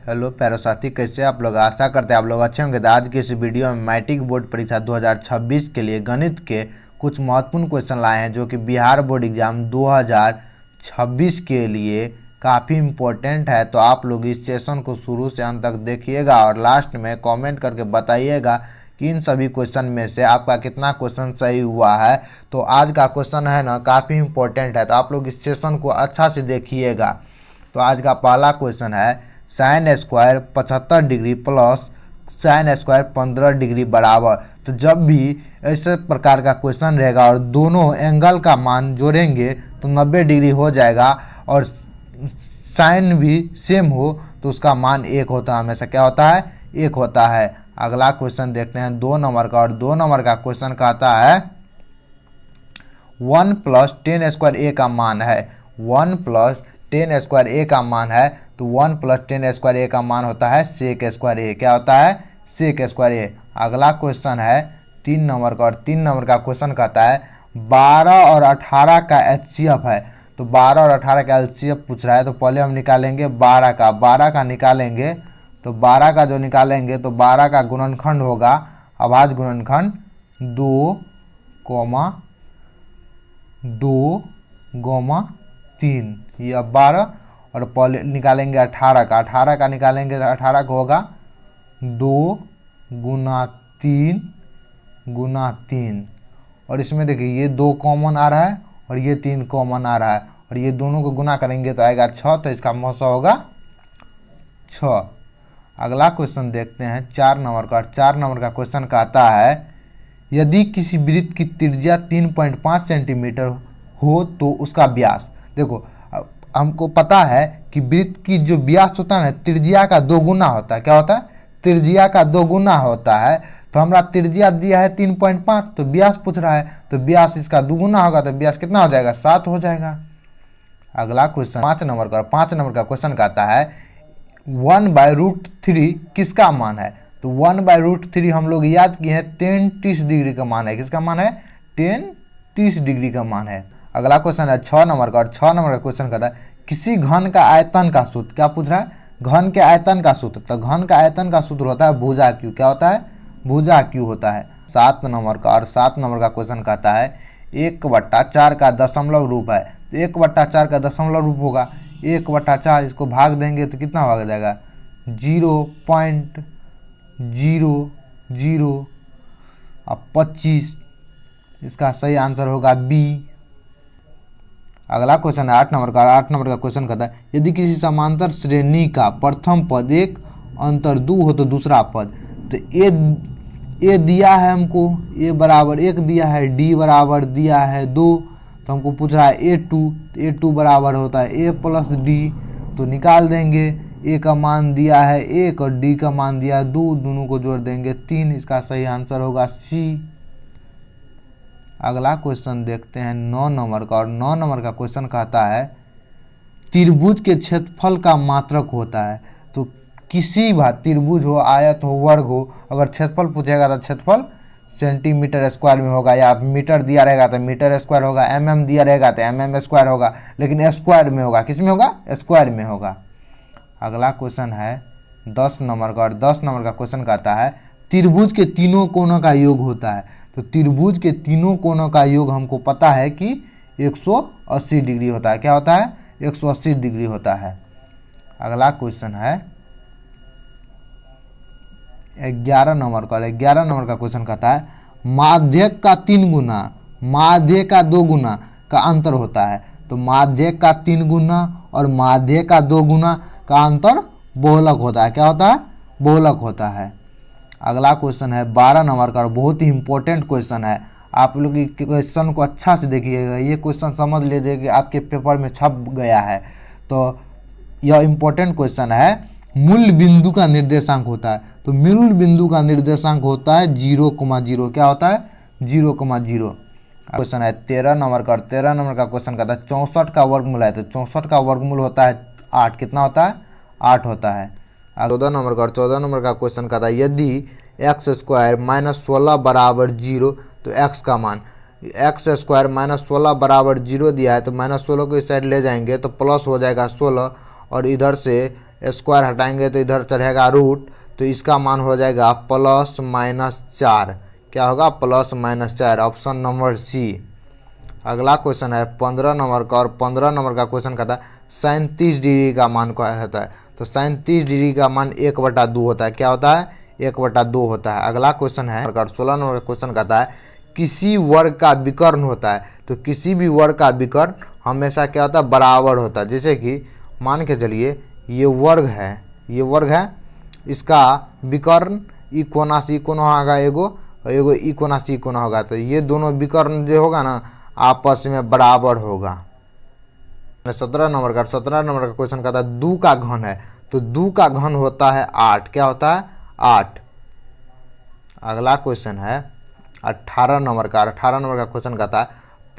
Hello प्यारे साथी, कैसे आप लोग? आशा करते हैं आप लोग अच्छे होंगे। तो आज के इस वीडियो में मैट्रिक बोर्ड परीक्षा 2026 के लिए गणित के कुछ महत्वपूर्ण क्वेश्चन लाए हैं, जो कि बिहार बोर्ड एग्जाम 2026 के लिए काफ़ी इम्पोर्टेंट है। तो आप लोग इस सेशन को शुरू से अंत तक देखिएगा और लास्ट में कमेंट करके बताइएगा कि इन सभी क्वेश्चन में से आपका कितना क्वेश्चन सही हुआ है। तो आज का क्वेश्चन है ना, काफ़ी इम्पोर्टेंट है, तो आप लोग इस सेशन को अच्छा से देखिएगा। तो आज का पहला क्वेश्चन है sine square 75 degree plus sine square 15 degree बराबर। तो जब भी ऐसे प्रकार का क्वेश्चन रहेगा और दोनों एंगल का मान जोड़ेंगे तो 90 डिग्री हो जाएगा और साइन भी सेम हो तो उसका मान 1 होता है। हमेशा क्या होता है? 1 होता है। अगला क्वेश्चन देखते हैं 2 नंबर का, और 2 नंबर का क्वेश्चन कहता है 1 प्लस 10 स्क्वायर ए का मान है। 1 प्लस 10 स्क्वायर ए का मान है, तो 1 प्लस 10 स्क्वायर ए का मान होता है सेक स्क्वायर ए। क्या होता है? सेक स्क्वायर ए। अगला क्वेश्चन है 3 नंबर का, और 3 नंबर का क्वेश्चन कहता है 12 और 18 का एचसीएफ है। तो 12 और 18 का एचसीएफ पूछ रहा है, तो पहले हम निकालेंगे 12 का निकालेंगे। तो 12 का जो निकालेंगे तो 12 का गुणनखंड होगा अभाज्य गुणनखंड 2, 3, यह 12। और पहले निकालेंगे 18 का निकालेंगे तो 18 का होगा 2 गुना 3 और इसमें देखिए ये 2 कॉमन आ रहा है और ये 3 कॉमन आ रहा है, और ये दोनों को गुना करेंगे तो आएगा 6, तो इसका मौसा होगा 6। अगला क्वेश्चन देखते हैं 4 नंबर का, और 4 नंबर का क्वेश्चन कहता है यदि किसी वृत्त की त्रिज्या 3.5 सेंटीमीटर हो तो उसका व्यास। देखो, हमको पता है कि वृत्त की जो व्यास होता है ना, त्रिज्या का 2 गुना होता है। क्या होता है? त्रिज्या का 2 गुना होता है। तो हमारा त्रिज्या दिया है 3.5, तो व्यास पूछ रहा है, तो व्यास इसका 2 गुना होगा, तो व्यास कितना हो जाएगा? 7 हो जाएगा। अगला क्वेश्चन 5 नंबर का, 5 नंबर का क्वेश्चन कहता है 1/√3 किसका मान है। तो 1/√3 हम लोग याद किए हैं 10 30 डिग्री का मान है। किसका मान है? 10 30 डिग्री का मान है। अगला क्वेश्चन है 6 नंबर का, और 6 नंबर का क्वेश्चन कहता है किसी घन का आयतन का सूत्र। क्या पूछ रहा है? घन के आयतन का सूत्र। तो घन का आयतन का सूत्र होता है भुजा क्यू। क्या होता है? भुजा क्यू होता है। 7 नंबर का, और 7 नंबर का क्वेश्चन कहता है 1/4 का दशमलव रूप है। तो 1/4 का दशमलव रूप होगा 1/4, इसको भाग देंगे तो कितना भाग जाएगा? 0.0025। इसका सही आंसर होगा बी। अगला क्वेश्चन है 8 नंबर का, 8 नंबर का क्वेश्चन कहता है यदि किसी समांतर श्रेणी का प्रथम पद 1 अंतर 2 हो तो दूसरा पद। तो ए दिया है हमको, ए बराबर 1 दिया है, डी बराबर दिया है 2, तो हमको पूछ रहा है ए2 बराबर होता है ए प्लस डी। तो निकाल देंगे, ए का मान दिया है 1 और डी का मान दिया है 2, दोनों को जोड़ देंगे 3। इसका सही आंसर होगा सी। अगला क्वेश्चन देखते हैं 9 नंबर का, और 9 नंबर का क्वेश्चन कहता है त्रिभुज के क्षेत्रफल का मात्रक होता है। तो किसी भी त्रिभुज हो, आयत हो, वर्ग हो, अगर क्षेत्रफल पूछेगा तो क्षेत्रफल सेंटीमीटर स्क्वायर में होगा, या मीटर दिया रहेगा तो मीटर स्क्वायर होगा, mm दिया रहेगा तो mm स्क्वायर होगा, लेकिन स्क्वायर में होगा। किस में होगा? स्क्वायर में होगा। अगला क्वेश्चन है 10 नंबर का, और 10 नंबर का क्वेश्चन कहता है त्रिभुज के तीनों कोणों का योग होता है। तो त्रिभुज के तीनों कोणों का योग हमको पता है कि 180 डिग्री होता है। क्या होता है? 180 डिग्री होता है। अगला क्वेश्चन है 11 नंबर का, 11 नंबर का क्वेश्चन कहता है माध्यक का 3 गुना माध्य का 2 गुना का अंतर होता है। तो माध्यक का 3 गुना और माध्य का 2 गुना का अंतर बहुलक होता है। क्या होता है? बहुलक होता है। अगला क्वेश्चन है 12 नंबर का, और बहुत ही इंपॉर्टेंट क्वेश्चन है। आप लोग क्वेश्चन को अच्छा से देखिएगा, ये क्वेश्चन समझ लीजिए कि आपके पेपर में छप गया है। तो यह इंपॉर्टेंट क्वेश्चन है मूल बिंदु का निर्देशांक होता है। तो मूल बिंदु का निर्देशांक होता है 0,0। क्या होता है? 0,0। क्वेश्चन है 13 नंबर का, और 13 नंबर का क्वेश्चन कहता है 64 का वर्गमूल है। तो 64 का वर्गमूल होता है 8। कितना होता है? 8 होता है। 14 नंबर का, और 14 नंबर का क्वेश्चन कहता है यदि x² - 16 बराबर 0 तो x का मान। x² - 16 बराबर 0 दिया है, तो -16 को इस साइड ले जाएंगे तो प्लस हो जाएगा 16, और इधर से स्क्वायर हटाएंगे तो इधर चढ़ेगा रूट, तो इसका मान हो जाएगा +-4। क्या होगा? +-4। Option number C. अगला क्वेश्चन है 15 नंबर का, और 15 नंबर का क्वेश्चन कहता है 37 डिग्री का मान क्या होता है? तो 37 डिग्री का मान 1/2 होता है। क्या होता है? 1/2 होता है। अगला क्वेश्चन है 16 नंबर का क्वेश्चन कहता है किसी वर्ग का विकर्ण होता है। तो किसी भी वर्ग का विकर्ण हमेशा क्या होता है? बराबर होता है। जैसे कि मान के चलिए ये वर्ग है, ये वर्ग है, इसका विकर्ण इक्वना से इक्वना होगा, एगो इक्वना से इक्वना होगा। तो ये दोनों विकर्ण जो होगा ना आपस में बराबर होगा। 17 नंबर का क्वेश्चन कहता है 2 का घन है। तो 2 का घन होता है 8। क्या होता है? 8। अगला क्वेश्चन है 18 नंबर का क्वेश्चन कहता है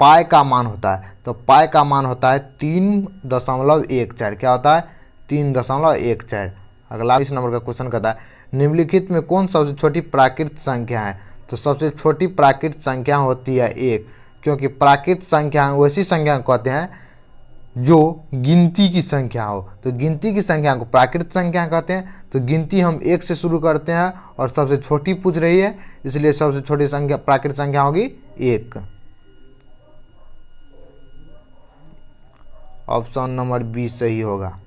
पाई का मान होता है। तो पाई का मान होता है 3.14। क्या होता है? 3.14। अगला 20 नंबर का क्वेश्चन कहता है निम्नलिखित में कौन सबसे छोटी प्राकृत संख्या है? तो सबसे छोटी प्राकृत संख्या होती है 1, क्योंकि प्राकृत संख्या वैसी संख्या कहते हैं जो गिनती की संख्या हो। तो गिनती की संख्या को प्राकृत संख्या कहते हैं। तो गिनती हम 1 से शुरू करते हैं और सबसे छोटी पूछ रही है, इसलिए सबसे छोटी संख्या प्राकृत संख्या होगी 1। ऑप्शन नंबर बी सही होगा।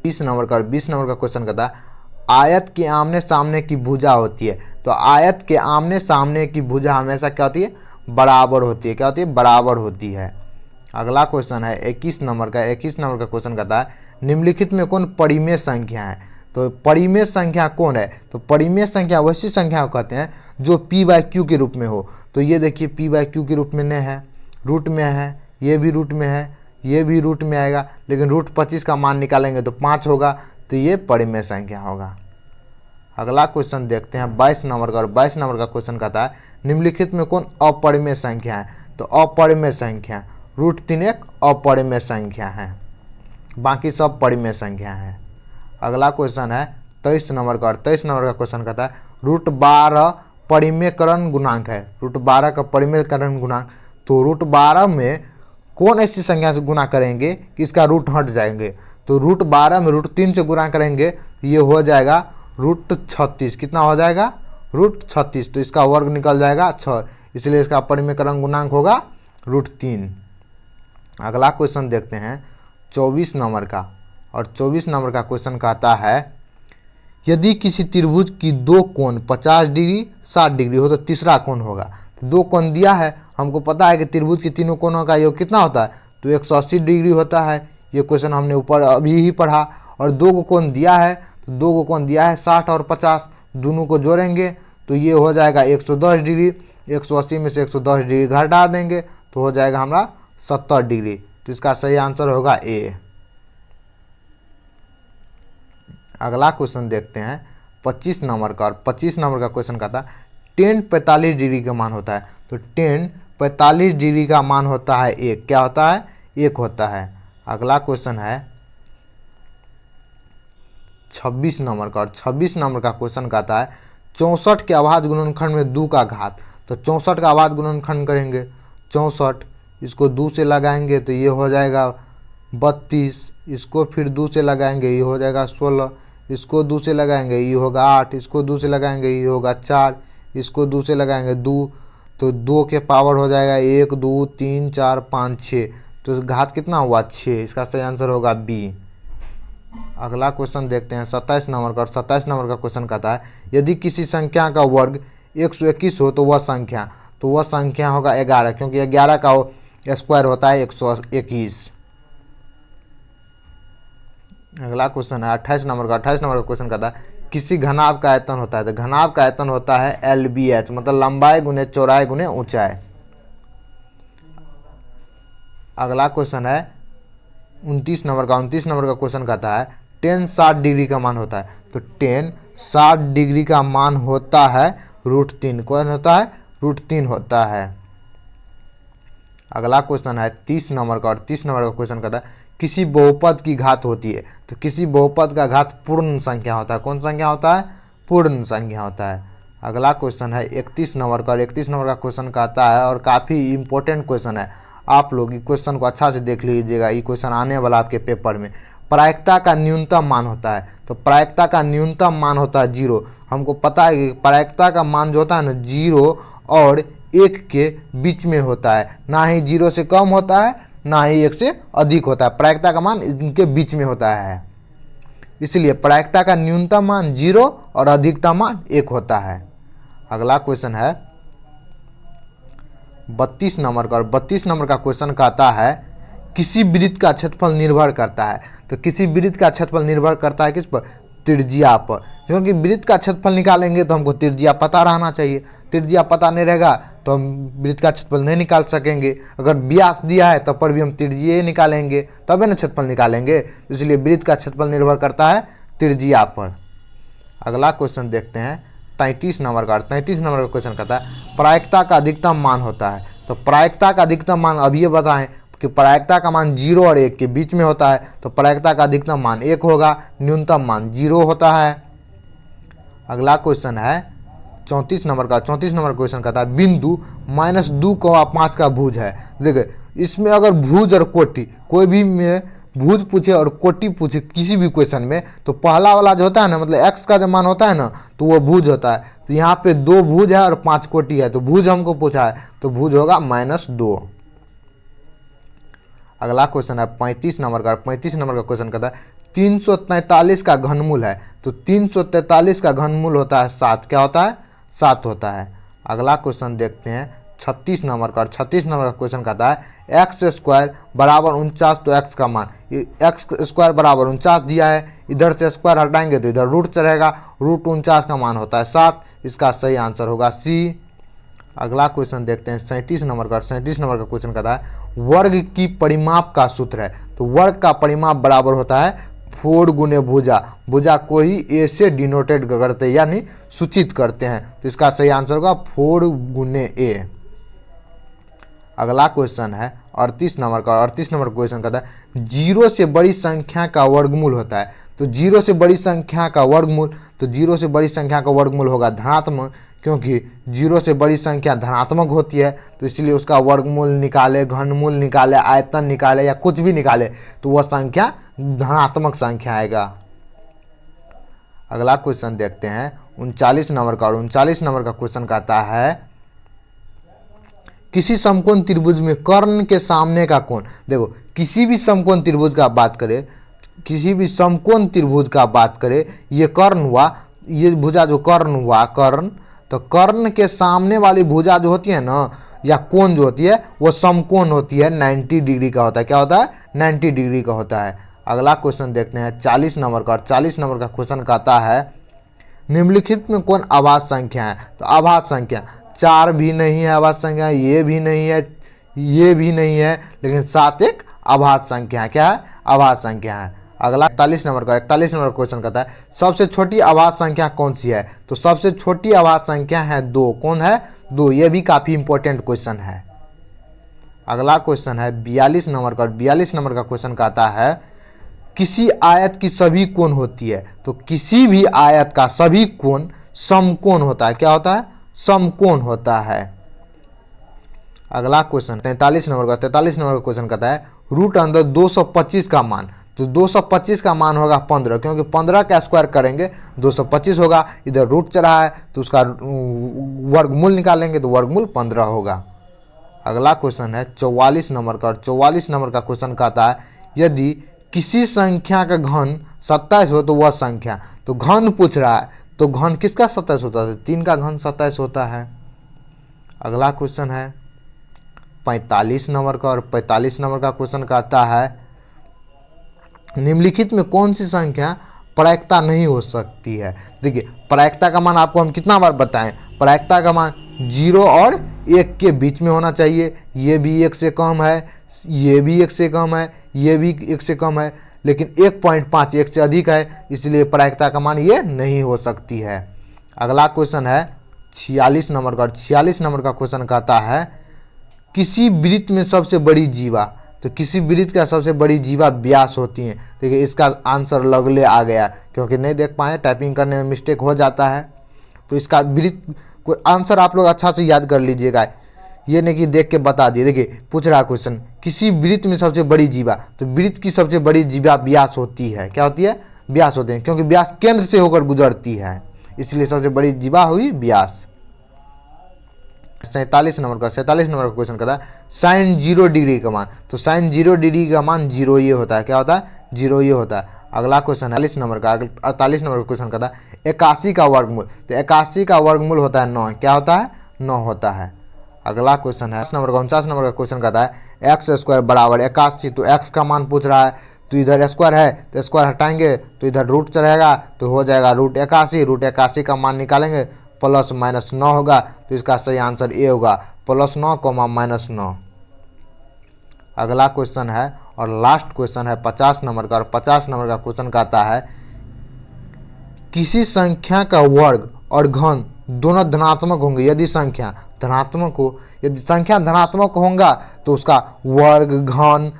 20 नंबर का क्वेश्चन कहता है आयत के आमने सामने की भुजा होती है। तो आयत के आमने सामने की भुजा हमेशा क्या होती है? बराबर होती है। क्या होती है? बराबर होती है। अगला क्वेश्चन है 21 नंबर का क्वेश्चन कहता है निम्नलिखित में कौन परिमेय संख्या है? तो परिमेय संख्या कौन है? तो परिमेय संख्या वैसी संख्या को कहते हैं जो p/q के रूप में हो। तो ये देखिए p/q के रूप में नहीं है, रूट में है, ये भी रूट में है, ये भी रूट में आएगा, लेकिन √25 का मान निकालेंगे तो 5 होगा। तो ये परिमेय संख्या होगा। अगला क्वेश्चन देखते हैं 22 नंबर का क्वेश्चन कहता है निम्नलिखित में कौन अपरिमेय संख्या है? तो अपरिमेय संख्या √3 एक अपरिमेय संख्या है, बाकी सब परिमेय संख्या है। अगला क्वेश्चन है 23 नंबर का क्वेश्चन कहता है √12 परिमेयकरण गुणांक है। √12 का परिमेयकरण गुणांक। तो √12 में कौन ऐसी संख्या से गुणा करेंगे कि इसका रूट हट जाएंगे? तो √12 में √3 से गुणा करेंगे, ये हो जाएगा √36। कितना हो जाएगा? √36। तो इसका वर्ग निकल जाएगा 6, इसलिए इसका परिमेयकरण गुणांक होगा √3। अगला क्वेश्चन देखते हैं 24 नंबर का, और 24 नंबर का क्वेश्चन कहता है यदि किसी त्रिभुज की 2 कोण 50 डिग्री 60 डिग्री हो तो तीसरा कोण होगा। तो 2 कोण दिया है, हमको पता है कि त्रिभुज की तीनों कोणों का योग कितना होता है? तो 180 डिग्री होता है। ये क्वेश्चन हमने ऊपर अभी ही पढ़ा। और 2 कोण दिया है, तो 2 कोण दिया है 60 और 50, दोनों को जोड़ेंगे तो ये हो जाएगा 110 डिग्री। 180 में से 110 डिग्री घटा देंगे तो हो जाएगा हमारा 70 डिग्री। तो इसका सही आंसर होगा ए। अगला क्वेश्चन देखते हैं 25 नंबर का, और 25 नंबर का क्वेश्चन कहता है tan 45 डिग्री का मान होता है। तो tan 45 डिग्री का मान होता है 1। क्या होता है? 1 होता है। अगला क्वेश्चन है 26 नंबर का, और 26 नंबर का क्वेश्चन कहता है 64 के अभाज्य गुणनखंड में 2 का घात। तो 64 का अभाज्य गुणनखंड करेंगे, 64 इसको 2 से लगाएंगे तो ये हो जाएगा 32, इसको फिर 2 से लगाएंगे ये हो जाएगा 16, इसको 2 से लगाएंगे ये होगा 8, इसको 2 से लगाएंगे ये होगा 4, इसको 2 से लगाएंगे 2, तो 2 के पावर हो जाएगा 1 2 3 4 5 6। तो घात कितना हुआ? 6। इसका सही आंसर होगा बी। अगला क्वेश्चन देखते हैं 27 नंबर का, और 27 नंबर का क्वेश्चन कहता है यदि किसी संख्या का वर्ग 121 हो तो वह संख्या होगा 11, क्योंकि 11 का स्क्वायर होता है 121। अगला क्वेश्चन है 28 नंबर का क्वेश्चन कहता है किसी घनाभ का आयतन होता है। तो घनाभ का आयतन होता है LBH, मतलब लंबाई गुने चौड़ाई गुने ऊंचाई। अगला क्वेश्चन है 29 नंबर का क्वेश्चन कहता है tan 60 डिग्री का मान होता है। तो tan 60 डिग्री का मान होता है √3। कौन होता है? √3 होता है। अगला क्वेश्चन है 30 नंबर का, और 30 नंबर का क्वेश्चन कहता है किसी बहुपद की घात होती है। तो किसी बहुपद का घात पूर्ण संख्या होता है। कौन संख्या होता है? पूर्ण संख्या होता है। अगला क्वेश्चन है 31 नंबर का, और 31 नंबर का क्वेश्चन कहता है, और काफ़ी इंपॉर्टेंट क्वेश्चन है, आप लोग इस क्वेश्चन को अच्छा से देख लीजिएगा, ये क्वेश्चन आने वाला आपके पेपर में। प्रायिकता का न्यूनतम मान होता है। तो प्रायिकता का न्यूनतम मान होता है 0। हमको पता है कि प्रायिकता का मान जो होता है ना 0 और 1 के बीच में होता है, ना ही 0 से कम होता है ना ही 1 से अधिक होता है। प्रायिकता का मान इनके बीच में होता है, इसलिए प्रायिकता का न्यूनतम मान 0 और अधिकतम मान 1 होता है। अगला क्वेश्चन है 32 नंबर का, और 32 नंबर का क्वेश्चन कहता है किसी वृत्त का क्षेत्रफल निर्भर करता है। तो किसी वृत्त का क्षेत्रफल निर्भर करता है किस पर? त्रिज्या पर। क्योंकि वृत्त का क्षेत्रफल निकालेंगे तो हमको त्रिज्या पता रहना चाहिए। त्रिज्या पता नहीं रहेगा तो हम वृत्त का क्षेत्रफल नहीं निकाल सकेंगे। अगर व्यास दिया है तब पर भी हम त्रिज्या निकालेंगे, तब ना क्षेत्रफल निकालेंगे। इसलिए वृत्त का क्षेत्रफल निर्भर करता है त्रिज्या पर। अगला क्वेश्चन देखते हैं 33 नंबर का। 33 नंबर का क्वेश्चन कहता है प्रायिकता का अधिकतम मान होता है। तो प्रायिकता का अधिकतम मान अभी ये बताएं कि प्रायिकता का मान 0 और 1 के बीच में होता है। तो प्रायिकता का अधिकतम मान 1 होगा, न्यूनतम मान 0 होता है। अगला क्वेश्चन है 34 नंबर का। 34 नंबर क्वेश्चन कहता है बिंदु -2,5 का भुज है। देखिए इसमें अगर भुज और कोटि कोई भी में भुज पूछे और कोटि पूछे किसी भी क्वेश्चन में, तो पहला वाला जो होता है ना, मतलब x का जो मान होता है ना, तो वो भुज होता है। तो यहाँ पे 2 भुज है और 5 कोटि है, तो भुज हमको पूछा है तो भुज होगा -2। अगला क्वेश्चन है 35 नंबर का। 35 नंबर का क्वेश्चन कहता है 343 का घनमूल है। तो 343 का घनमूल होता है 7। क्या होता है? 7 होता है। अगला क्वेश्चन देखते हैं 36 नंबर का। 36 नंबर का क्वेश्चन कहता है x² बराबर 49। तो x का मान, x² बराबर 49 दिया है, इधर से स्क्वायर हटाएंगे तो इधर रूट चढ़ेगा, रूट 49 का मान होता है 7। इसका सही आंसर होगा C। अगला क्वेश्चन देखते हैं 37 नंबर का। 37 नंबर का क्वेश्चन कहता है वर्ग की परिमाप का सूत्र है। तो वर्ग का परिमाप बराबर होता है 4 गुने भुजा। भुजा को ही a से डिनोटेड करते हैं यानी सूचित करते हैं। तो इसका सही आंसर होगा 4 गुने a। अगला क्वेश्चन है 38 नंबर का। 38 नंबर क्वेश्चन कहता है 0 से बड़ी संख्या का वर्गमूल होता है। तो 0 से बड़ी संख्या का वर्गमूल, तो 0 से बड़ी संख्या का वर्गमूल होगा धनात्मक, क्योंकि 0 से बड़ी संख्या धनात्मक होती है। तो इसलिए उसका वर्गमूल निकाले, घनमूल निकाले, आयतन निकाले या कुछ भी निकाले तो वह संख्या धनात्मक संख्या आएगा। अगला क्वेश्चन देखते हैं 39 नंबर का। और 39 नंबर का क्वेश्चन कहता है किसी समकोण त्रिभुज में कर्ण के सामने का कोण। देखो किसी भी समकोण त्रिभुज का बात करें, किसी भी समकोण त्रिभुज का बात करें, ये कर्ण हुआ, ये भुजा जो कर्ण हुआ, कर्ण, तो कर्ण के सामने वाली भुजा जो होती है ना, या कोण जो होती है, वो समकोण होती है, 90 डिग्री का होता है। क्या होता है? 90 डिग्री का होता है। अगला क्वेश्चन देखते हैं 40 नंबर का। और 40 नंबर का क्वेश्चन कहता है निम्नलिखित में कौन अभाज्य संख्या है। तो अभाज्य संख्या 4 भी नहीं है अभाज्य संख्या, ये भी नहीं है, ये भी नहीं है, लेकिन 7 एक अभाज्य संख्या है। क्या है? अभाज्य संख्या है। अगला 41 नंबर का। 41 नंबर क्वेश्चन कहता है सबसे छोटी अभाज्य संख्या कौन सी है। तो सबसे छोटी अभाज्य संख्या है 2। कौन है? 2। ये भी काफी इंपॉर्टेंट क्वेश्चन है। अगला क्वेश्चन है 42 नंबर का। 42 नंबर का क्वेश्चन कहता है किसी आयत की सभी कोण होती है। तो किसी भी आयत का सभी कोण समकोण होता है। क्या होता है? समकोण होता है। अगला क्वेश्चन 43 नंबर का। 43 नंबर का क्वेश्चन कहता है रूट अंदर 225 का मान। तो 225 का मान होगा 15, क्योंकि 15 का स्क्वायर करेंगे 225 होगा, इधर रूट चढ़ा है तो उसका वर्गमूल निकालेंगे तो वर्गमूल 15 होगा। अगला क्वेश्चन है 44 नंबर का। और 44 नंबर का क्वेश्चन कहता है यदि किसी संख्या का घन 27 हो तो वह संख्या, तो घन पूछ रहा है, तो घन किसका 27 होता है? 3 का घन 27 होता है। अगला क्वेश्चन है 45 नंबर का। और 45 नंबर का क्वेश्चन कहता है निम्नलिखित में कौन सी संख्या प्रायिकता नहीं हो सकती है। देखिए प्रायिकता का मान आपको हम कितना बार बताएं, प्रायिकता का मान 0 और 1 के बीच में होना चाहिए। ये भी 1 से कम है, ये भी 1 से कम है, ये भी 1 से कम है, लेकिन 1.5 1 से अधिक है, इसलिए प्रायिकता का मान ये नहीं हो सकती है। अगला क्वेश्चन है 46 नंबर का। 46 नंबर का क्वेश्चन कहता है किसी वृत्त में सबसे बड़ी जीवा। तो किसी वृत्त का सबसे बड़ी जीवा व्यास होती है। देखिए इसका आंसर लगले आ गया, क्योंकि नहीं देख पाए, टाइपिंग करने में मिस्टेक हो जाता है। तो इसका वृत्त को आंसर आप लोग अच्छा से याद कर लीजिएगा। ये नहीं कि देख के बता दिए। देखिए पूछ रहा क्वेश्चन, किसी वृत्त में सबसे बड़ी जीवा, तो वृत्त की सबसे बड़ी जीवा व्यास होती है। क्या होती है? व्यास होते हैं, क्योंकि व्यास केंद्र से होकर गुजरती है, इसलिए सबसे बड़ी जीवा हुई व्यास। 47 नंबर का क्वेश्चन कहता है साइन 0 डिग्री का मान, तो साइन 0 डिग्री का मान 0 ये होता है। क्या होता है? 0 ये होता है। अगला क्वेश्चन 48 नंबर का क्वेश्चन कहता है 81 का वर्गमूल, तो 81 का वर्गमूल होता है 9। क्या होता है? 9 होता है। अगला क्वेश्चन है 49 नंबर का क्वेश्चन कहता है एक्स स्क्वायर बराबर 81, तो एक्स का मान पूछ रहा है, तो इधर स्क्वायर है तो स्क्वायर हटाएंगे तो इधर रूट चलेगा तो हो जाएगा रूट 81। रूट 81 का मान निकालेंगे प्लस माइनस 9 होगा, तो इसका सही आंसर ए होगा, +9 -9। अगला क्वेश्चन है और लास्ट क्वेश्चन है 50 नंबर का, और 50 नंबर का क्वेश्चन कहता है किसी संख्या का वर्ग और घन दोनों धनात्मक होंगे यदि संख्या धनात्मक हो, यदि संख्या धनात्मक होगा तो उसका वर्ग घन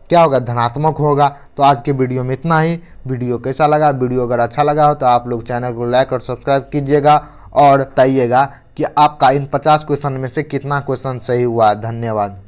क्या होगा? धनात्मक होगा। तो आज के वीडियो में इतना ही। वीडियो कैसा लगा? वीडियो अगर अच्छा लगा हो तो आप लोग चैनल को लाइक और सब्सक्राइब कीजिएगा और बताइएगा कि आपका इन 50 क्वेश्चन में से कितना क्वेश्चन सही हुआ। धन्यवाद।